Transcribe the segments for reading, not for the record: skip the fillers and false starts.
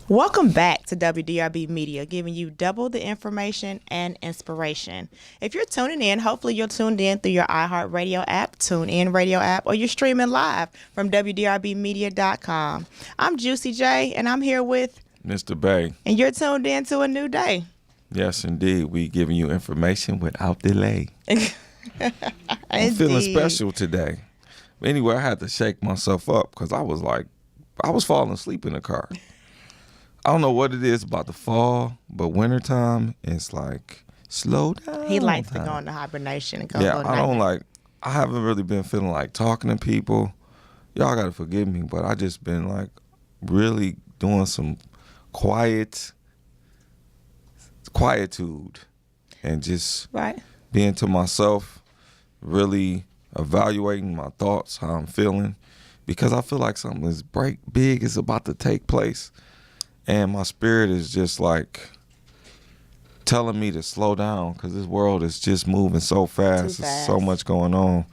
Welcome back to WDRB Media, giving you double the information and inspiration. If you're tuning in, hopefully you're tuned in through your iHeartRadio app, TuneIn Radio app, or you're streaming live from WDRBmedia.com. I'm Juicy J, and I'm here with Mr. Bay. And you're tuned in to a new day. Yes, indeed. We giving you information without delay. I'm feeling special today. Anyway, I had to shake myself up because I was falling asleep in the car. I don't know what it is about the fall, but wintertime, it's like, slow down. He likes to go into hibernation and go. Yeah, I haven't really been feeling like talking to people. Y'all got to forgive me, but I just been like really doing some quietude and just being to myself, really evaluating my thoughts, how I'm feeling, because I feel like something big is about to take place. And my spirit is just like telling me to slow down because this world is just moving so fast. There's so much going on.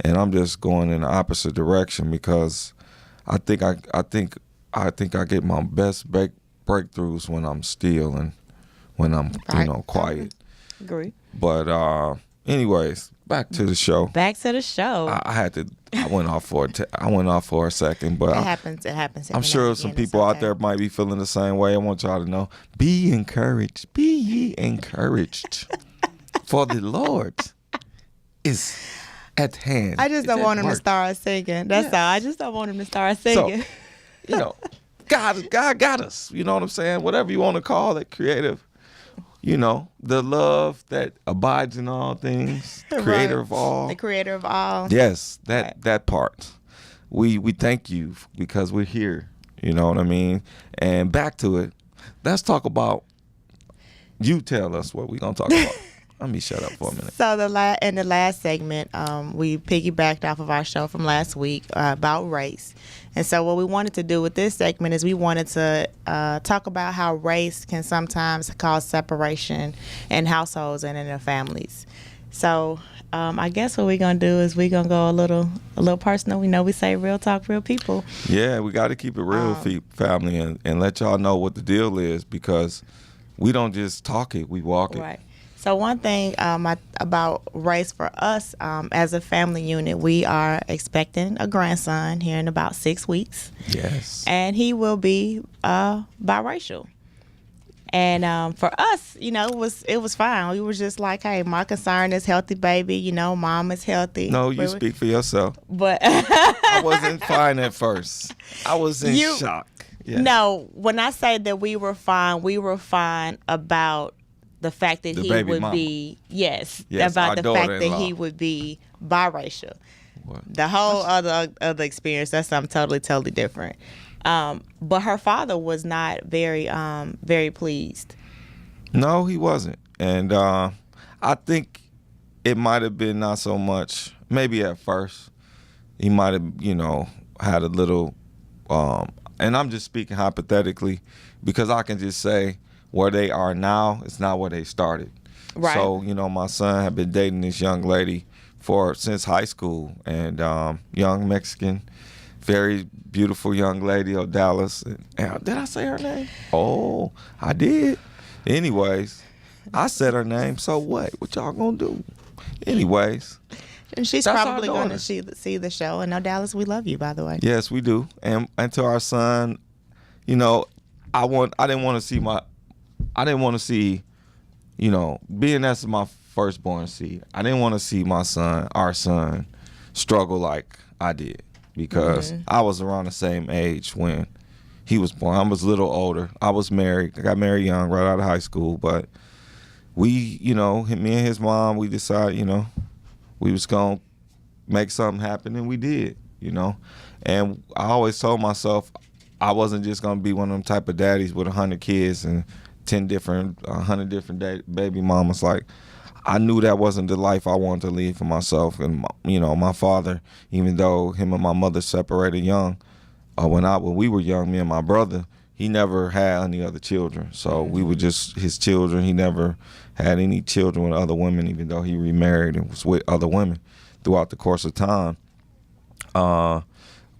And I'm just going in the opposite direction because I think I get my best breakthroughs when I'm still and when I'm quiet. Agree. But anyways, back to the show. I went off for a second, but it happens. I'm sure some people out there might be feeling the same way. I want y'all to know: be encouraged. Be ye encouraged, for the Lord is at hand. I just don't want him to start singing. That's all. I just don't want him to start singing. So, God got us. You know what I'm saying? Whatever you want to call it, creative. The love that abides in all things, the creator of all. The creator of all. Yes, that part. We thank you because we're here. You know what I mean? And back to it. Let's talk about, you tell us what we're going to talk about. Let me shut up for a minute. So in the last segment, we piggybacked off of our show from last week about race. And so what we wanted to do with this segment is we wanted to talk about how race can sometimes cause separation in households and in their families. So I guess what we're going to do is we're going to go a little personal. We know we say real talk, real people. Yeah, we got to keep it real, family, and let y'all know what the deal is because we don't just talk it, we walk it. Right. So one thing about race for us as a family unit, we are expecting a grandson here in about 6 weeks. Yes. And he will be biracial. And for us, it was fine. We were just like, hey, my concern is healthy baby. Mom is healthy. No, you speak for yourself. But I wasn't fine at first. I was in shock. Yes. No, when I say that we were fine about the fact that he would mama. Be about the fact that he would be biracial. What? The whole other experience, that's something totally different. But her father was not very pleased. No, he wasn't. And I think it might have been not so much, maybe at first he might have, had a little and I'm just speaking hypothetically because I can just say where they are now is not where they started. Right. So, my son had been dating this young lady since high school, and young Mexican, very beautiful young lady of Dallas. And, did I say her name? Oh, I did. Anyways, I said her name, so what? What y'all gonna do? Anyways. And she's probably going to see the show. And no, Dallas, we love you, by the way. Yes, we do. And to our son, I didn't want to see, being that's my firstborn seed, I didn't want to see our son, struggle like I did because I was around the same age when he was born. I was a little older. I was married. I got married young, right out of high school. But we, me and his mom, we decided, we was going to make something happen, and we did, And I always told myself I wasn't just going to be one of them type of daddies with 100 kids and 100 different baby mamas. Like, I knew that wasn't the life I wanted to lead for myself. And, my father, even though him and my mother separated young, when we were young, me and my brother, he never had any other children. So we were just his children. He never had any children with other women, even though he remarried and was with other women throughout the course of time.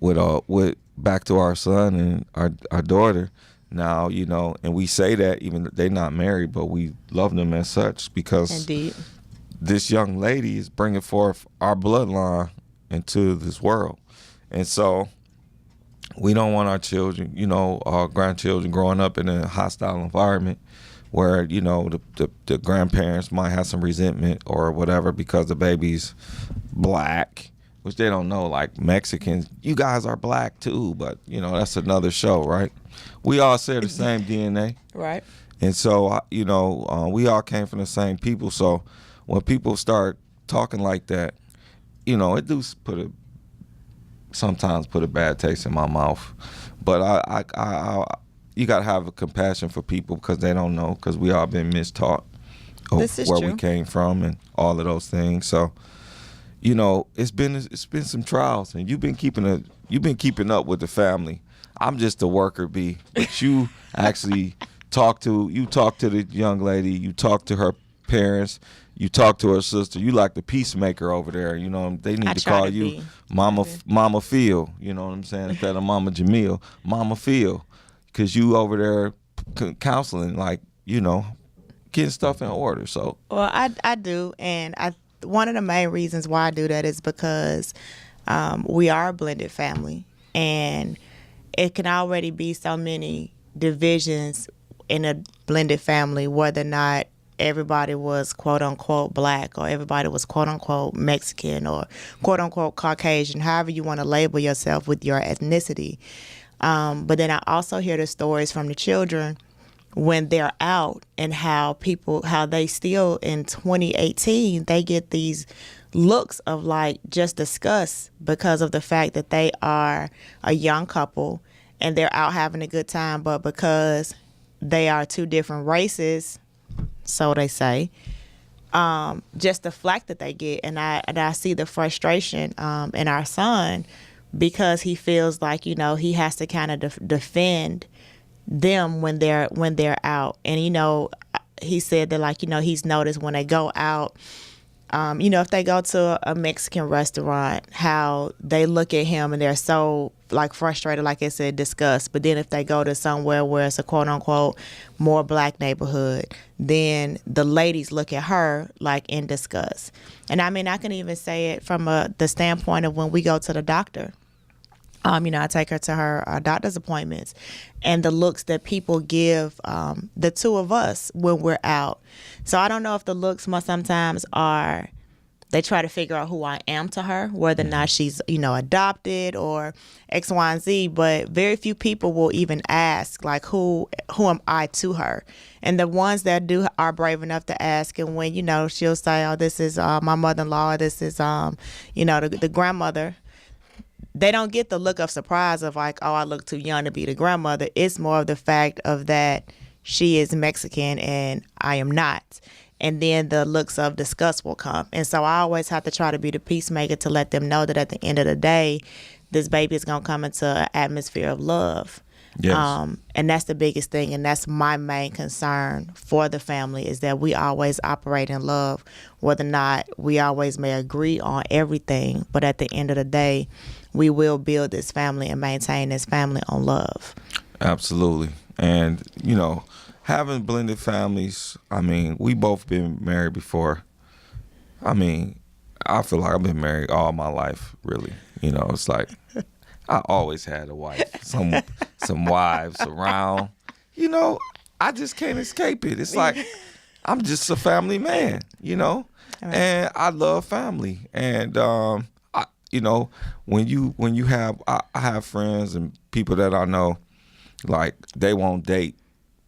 With back to our son and our daughter, now, and we say that even they're not married, but we love them as such because Indeed. this young lady is bringing forth our bloodline into this world. And so we don't want our children, our grandchildren growing up in a hostile environment where, the grandparents might have some resentment or whatever because the baby's black, which they don't know, like Mexicans, you guys are black too, but, that's another show, right? We all share the same DNA. Right. And so, we all came from the same people. So when people start talking like that, it do sometimes put a bad taste in my mouth. But I you got to have a compassion for people because they don't know, because we all been mistaught of where true. we came from and all of those things. So, it's been some trials, and you've been keeping up with the family. I'm just a worker bee, but you actually talk to the young lady, you talk to her parents, you talk to her sister. You like the peacemaker over there. They need to call you Mama Phil. You know what I'm saying? Instead of Mama Jamil, Mama Phil, because you over there counseling, like, getting stuff in order. So well, I do, and one of the main reasons why I do that is because we are a blended family, and it can already be so many divisions in a blended family, whether or not everybody was quote unquote black or everybody was quote unquote Mexican or quote unquote Caucasian, however you want to label yourself with your ethnicity. But then I also hear the stories from the children when they're out, and how they still in 2018, they get these looks of like just disgust because of the fact that they are a young couple and they're out having a good time, but because they are two different races, so they say, just the flack that they get. And I see the frustration in our son, because he feels like, he has to kind of defend them when they're out. And, he said that, like, he's noticed when they go out, if they go to a Mexican restaurant, how they look at him and they're so, like, frustrated, like I said, disgust. But then if they go to somewhere where it's a quote-unquote more black neighborhood, then the ladies look at her, like, in disgust. And, I mean, I can even say it from the standpoint of when we go to the doctor. I take her to her doctor's appointments, and the looks that people give the two of us when we're out. So I don't know if the looks sometimes are, they try to figure out who I am to her, whether or not she's, adopted or X, Y, and Z. But very few people will even ask, like, who am I to her? And the ones that do are brave enough to ask. And when, she'll say, oh, this is my mother-in-law, this is, the grandmother. They don't get the look of surprise of like, oh, I look too young to be the grandmother. It's more of the fact of that she is Mexican and I am not. And then the looks of disgust will come. And so I always have to try to be the peacemaker to let them know that at the end of the day, this baby is going to come into an atmosphere of love. yes. And that's the biggest thing. And that's my main concern for the family, is that we always operate in love, whether or not we always may agree on everything. But at the end of the day, we will build this family and maintain this family on love. Absolutely. And, having blended families, I mean, we both been married before. I mean, I feel like I've been married all my life, really. It's like I always had a wife, some wives around. I just can't escape it. It's like I'm just a family man, and I love family. And when you have, I have friends and people that I know, like, they won't date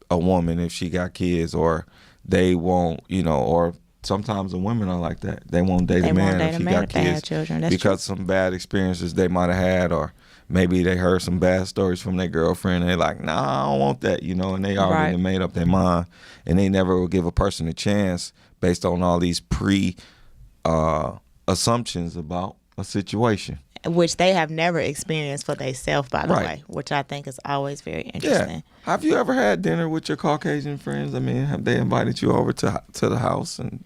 a woman if she got kids, or they won't, or sometimes the women are like that. They won't date a man if he got kids because some bad experiences they might have had, or maybe they heard some bad stories from their girlfriend and they're like, nah, I don't want that, and they already made up their mind, and they never will give a person a chance based on all these assumptions about a situation. which they have never experienced for themselves, by the Right. way, which I think is always very Yeah. interesting. Have you ever had dinner with your Caucasian friends? I mean, have they invited you over to the house and,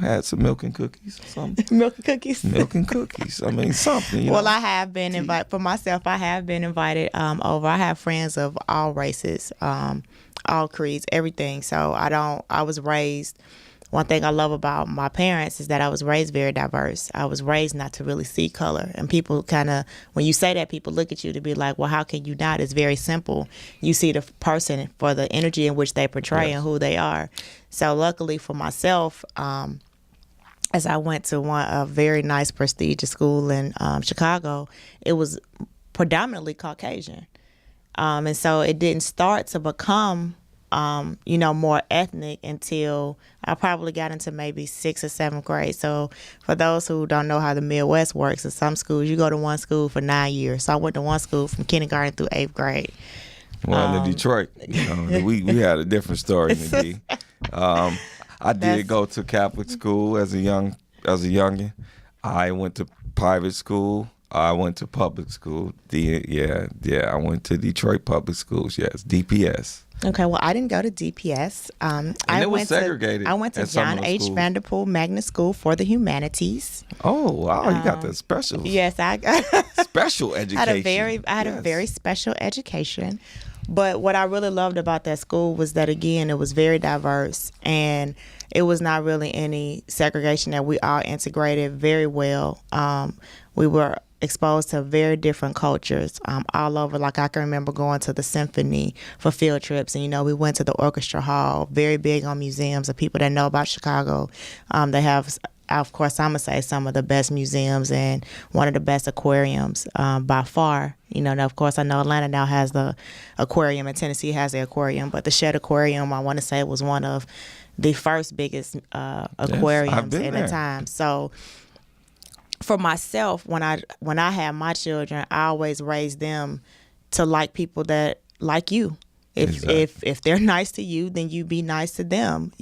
had some milk and cookies or something? Milk and cookies. Milk and cookies. I mean, something. Well, I have been invited for myself. I have been invited over. I have friends of all races, all creeds, everything. So I was raised. One thing I love about my parents is that I was raised very diverse. I was raised not to really see color. And people kind of, when you say that, people look at you to be like, well, how can you not? It's very simple. You see the person for the energy in which they portray Yes. and who they are. So luckily for myself, as I went to a very nice prestigious school in Chicago, it was predominantly Caucasian. And so it didn't start to become more ethnic until I probably got into maybe 6th or 7th grade. So for those who don't know how the Midwest works, in some schools, you go to one school for 9 years. So I went to one school from kindergarten through 8th grade. Well, in Detroit, we had a different story, McGee. I did go to Catholic school as a youngin. I went to private school. I went to public school. I went to Detroit public schools. Yes, DPS. Okay, well, I didn't go to DPS. It was segregated I went to at some of John the H. schools. Vanderpool Magnet School for the Humanities. Oh wow, you got the special. Yes, I Special education. I had a very special education. But what I really loved about that school was that, again, it was very diverse, and it was not really any segregation, that we all integrated very well. We were exposed to very different cultures all over. Like, I can remember going to the symphony for field trips, and we went to the orchestra hall. Very big on museums. The people that know about Chicago, they have, of course, I'm gonna say some of the best museums and one of the best aquariums by far. Now, of course, I know Atlanta now has the aquarium, and Tennessee has the aquarium, but the Shedd Aquarium, I want to say, was one of the first biggest aquariums at the time. So for myself, when I had my children, I always raised them to like people that like you. If they're nice to you, then you be nice to them,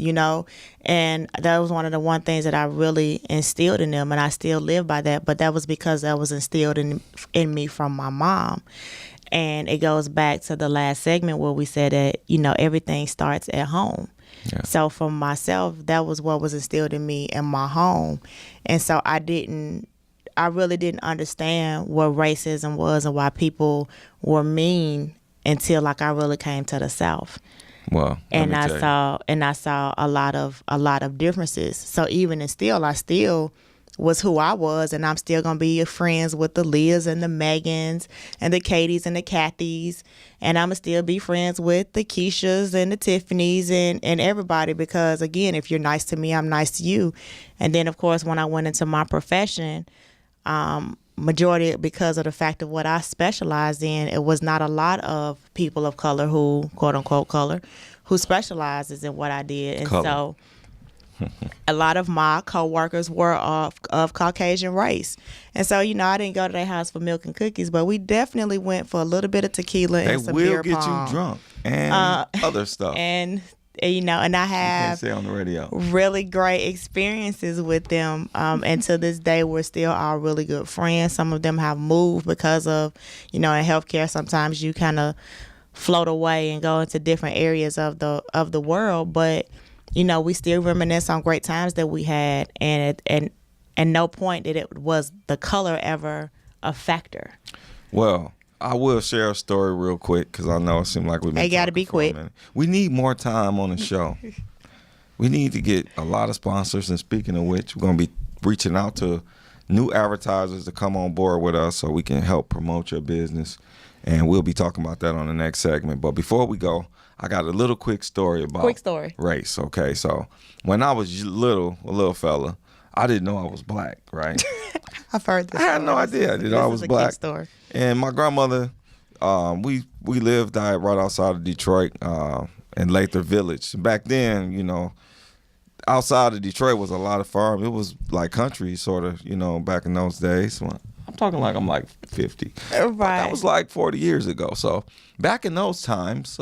And that was one of the one things that I really instilled in them, and I still live by that. But that was because that was instilled in me from my mom. And it goes back to the last segment where we said that, everything starts at home. Yeah. So for myself, that was what was instilled in me in my home. And so I really didn't understand what racism was and why people were mean until I really came to the South. Well, I saw a lot of differences. So even and still, I still was who I was, and I'm still gonna be friends with the Leahs and the Megans and the Katies and the Kathys, and I'm gonna still be friends with the Keishas and the Tiffanys and everybody, because again, if you're nice to me, I'm nice to you. And then of course, when I went into my profession, majority because of the fact of what I specialized in, it was not a lot of people of color who, quote unquote color, who specializes in what I did. And color. So a lot of my coworkers were of Caucasian race. And so, I didn't go to their house for milk and cookies, but we definitely went for a little bit of tequila and some beer pong. They will get you drunk and other stuff. And I have say on the radio. really great experiences with them. And to this day, we're still all really good friends. Some of them have moved because of, in healthcare, sometimes you kind of float away and go into different areas of the world. But, we still reminisce on great times that we had. And no point that it was the color ever a factor. Well, I will share a story real quick because I know it seemed like we've been. They got to be quick. We need more time on the show. We need to get a lot of sponsors. And speaking of which, we're going to be reaching out to new advertisers to come on board with us so we can help promote your business. And we'll be talking about that on the next segment. But before we go, I got a little quick story about race. Okay, so when I was a little fella, I didn't know I was black, right? I've heard this. I had no idea. I didn't know I was black. Story. And my grandmother, we lived right outside of Detroit in Lather Village. Back then, outside of Detroit was a lot of farm. It was like country, sort of, back in those days. I'm talking like I'm like 50. Right. That was like 40 years ago. So back in those times,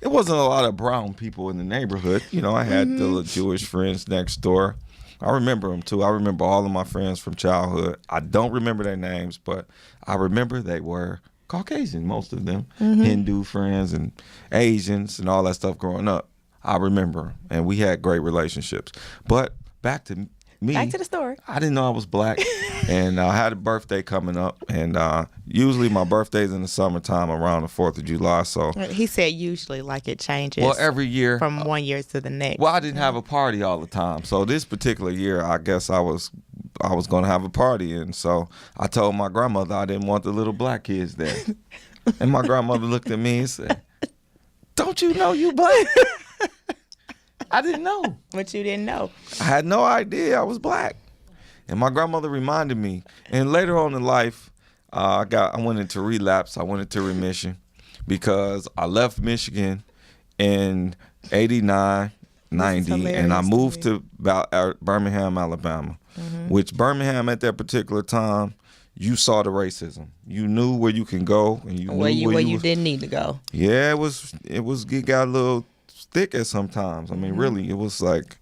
it wasn't a lot of brown people in the neighborhood. I had the Jewish friends next door. I remember them too. I remember all of my friends from childhood. I don't remember their names, but I remember they were Caucasian, most of them, Hindu friends and Asians and all that stuff growing up. I remember, and we had great relationships. But back to me. Back to the story. I didn't know I was black, and I had a birthday coming up, and usually my birthday's in the summertime around the 4th of July. So He said usually, like it changes. well, every year from one year to the next. Well, I didn't have a party all the time, so this particular year, I guess I was going to have a party, and so I told my grandmother I didn't want the little black kids there, and my grandmother looked at me and said, "Don't you know you black?" I didn't know. But you didn't know. I had no idea I was black. And my grandmother reminded me. And later on in life, I went into relapse. I went into remission because I left Michigan in 89, 90, and I moved to Birmingham, Alabama, which Birmingham at that particular time, you saw the racism. You knew where you can go, and you knew where you didn't need to go. Yeah, it got a little thick at sometimes. I mean, really, it was like,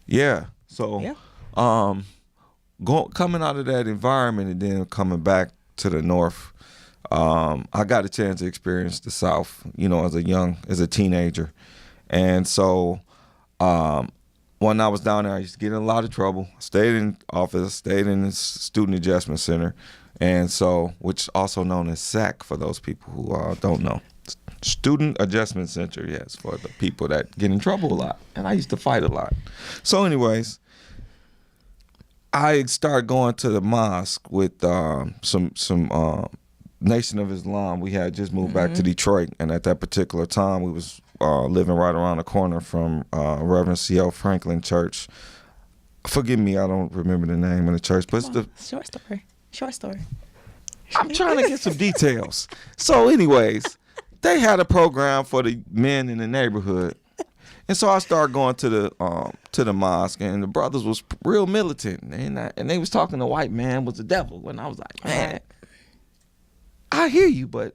yeah. So, coming out of that environment and then coming back to the North, I got a chance to experience the South, as a teenager. And so, when I was down there, I used to get in a lot of trouble. I stayed in office, stayed in the Student Adjustment Center, and so, which also known as SAC for those people who don't know. Student Adjustment Center, yes, for the people that get in trouble a lot. And I used to fight a lot. So anyways, I started going to the mosque with some Nation of Islam. We had just moved back to Detroit, and at that particular time, we was living right around the corner from Reverend C.L. Franklin Church. Forgive me, I don't remember the name of the church, but it's Short story. I'm trying to get some details. So anyways, they had a program for the men in the neighborhood, and so I started going to the mosque, and the brothers was real militant, and they was talking the white man was the devil, and I was like, man, I hear you, but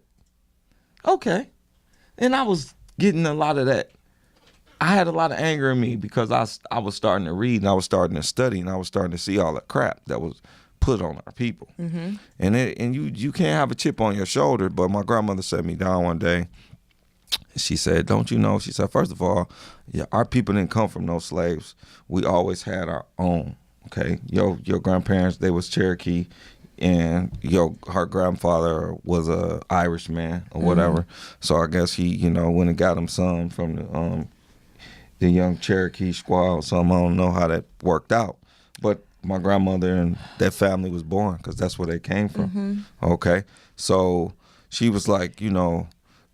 okay. And I was getting a lot of that. I had a lot of anger in me because I was starting to read, and I was starting to study, and I was starting to see all the crap that was put on our people. And you can't have a chip on your shoulder. But my grandmother sat me down one day. She said, "Don't you know?" She said, "First of all, our people didn't come from no slaves. We always had our own. Okay, your grandparents, they was Cherokee, and her grandfather was a Irishman or whatever. So I guess he went and got him some from the young Cherokee squad or something. I don't know how that worked out, but my grandmother and that family was born because that's where they came from. Okay, so she was like,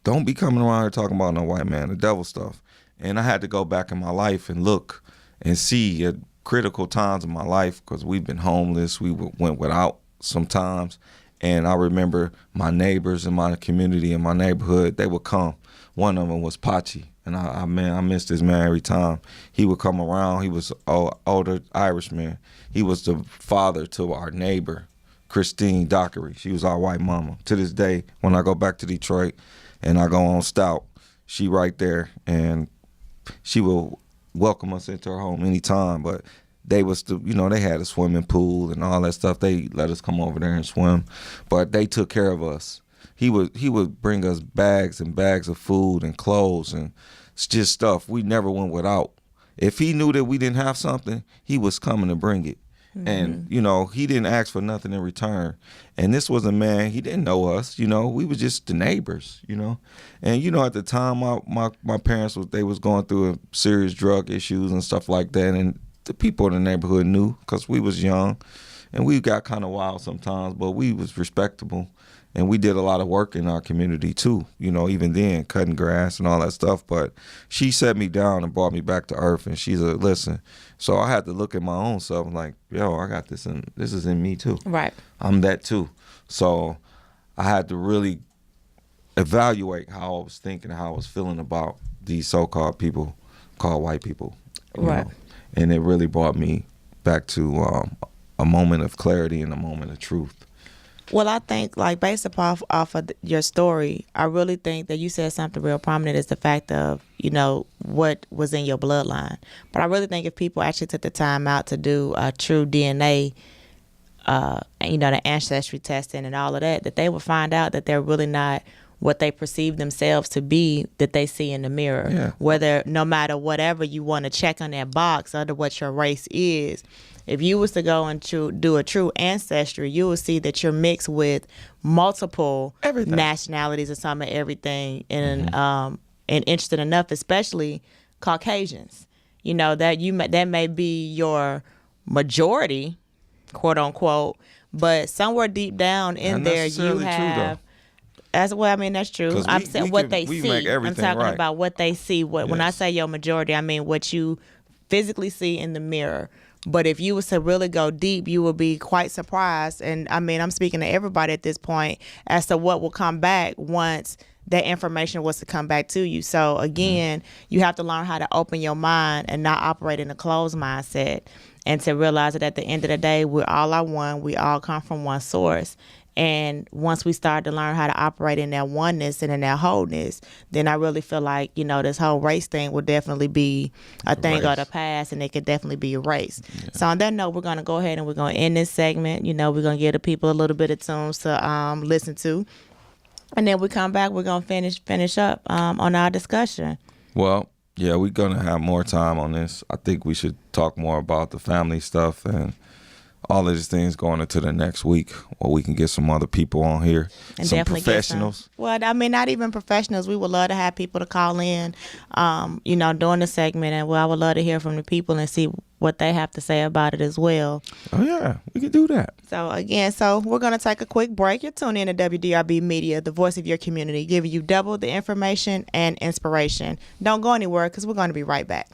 don't be coming around here talking about no white man, the devil stuff. And I had to go back in my life and look and see at critical times in my life because we've been homeless. We went without sometimes. And I remember my neighbors in my community, in my neighborhood, they would come. One of them was Pachi. And I missed this man every time. He would come around. He was an older Irishman. He was the father to our neighbor, Christine Dockery. She was our white mama. To this day, when I go back to Detroit and I go on Stout, she right there. And she will welcome us into her home anytime. But they was they had a swimming pool and all that stuff. They let us come over there and swim. But they took care of us. He would bring us bags and bags of food and clothes and just stuff. We never went without. If he knew that we didn't have something, he was coming to bring it. And, he didn't ask for nothing in return. And this was a man, he didn't know us, we were just the neighbors, And, at the time, my parents, they was going through serious drug issues and stuff like that. And the people in the neighborhood knew because we was young. And we got kind of wild sometimes, but we was respectable. And we did a lot of work in our community too, even then, cutting grass and all that stuff. But she set me down and brought me back to earth. And she said, listen. So I had to look at my own self and like, I got this, and this is in me too. Right. I'm that too. So I had to really evaluate how I was thinking, how I was feeling about these so-called people called white people. Right. And it really brought me back to a moment of clarity and a moment of truth. Well, I think, like, based off of your story, I really think that you said something real prominent is the fact of, what was in your bloodline. But I really think if people actually took the time out to do a true DNA, the ancestry testing and all of that, that they would find out that they're really not what they perceive themselves to be that they see in the mirror. Yeah. Whether, no matter whatever you want to check on that box under what your race is, if you was to go and do a true ancestry, you will see that you're mixed with multiple Everything. nationalities and some of everything. And interesting enough, especially Caucasians, that may be your majority, quote unquote, but somewhere deep down in Not there you necessarily true, have. though. That's that's true. 'Cause I'm we saying what can- they we see. make I'm everything talking right. about what they see. When I Yes. say your majority, I mean what you physically see in the mirror. But if you was to really go deep, you would be quite surprised. And I'm speaking to everybody at this point as to what will come back once that information was to come back to you. So again, you have to learn how to open your mind and not operate in a closed mindset, and to realize that at the end of the day, we're all are one. We all come from one source. And once we start to learn how to operate in that oneness and in that wholeness, then I really feel like, this whole race thing will definitely be a thing of the Erased. past, and it could definitely be erased. So on that note, we're going to go ahead and we're going to end this segment. We're going to give the people a little bit of tunes to listen to. And then we come back, we're going to finish up on our discussion. Well, yeah, we're going to have more time on this. I think we should talk more about the family stuff and all of these things going into the next week, where we can get some other people on here, And some definitely professionals. not even professionals. We would love to have people to call in, during the segment. And I would love to hear from the people and see what they have to say about it as well. Oh, yeah, we can do that. So again, we're going to take a quick break. You're tuning in to WDRB Media, the voice of your community, giving you double the information and inspiration. Don't go anywhere, because we're going to be right back.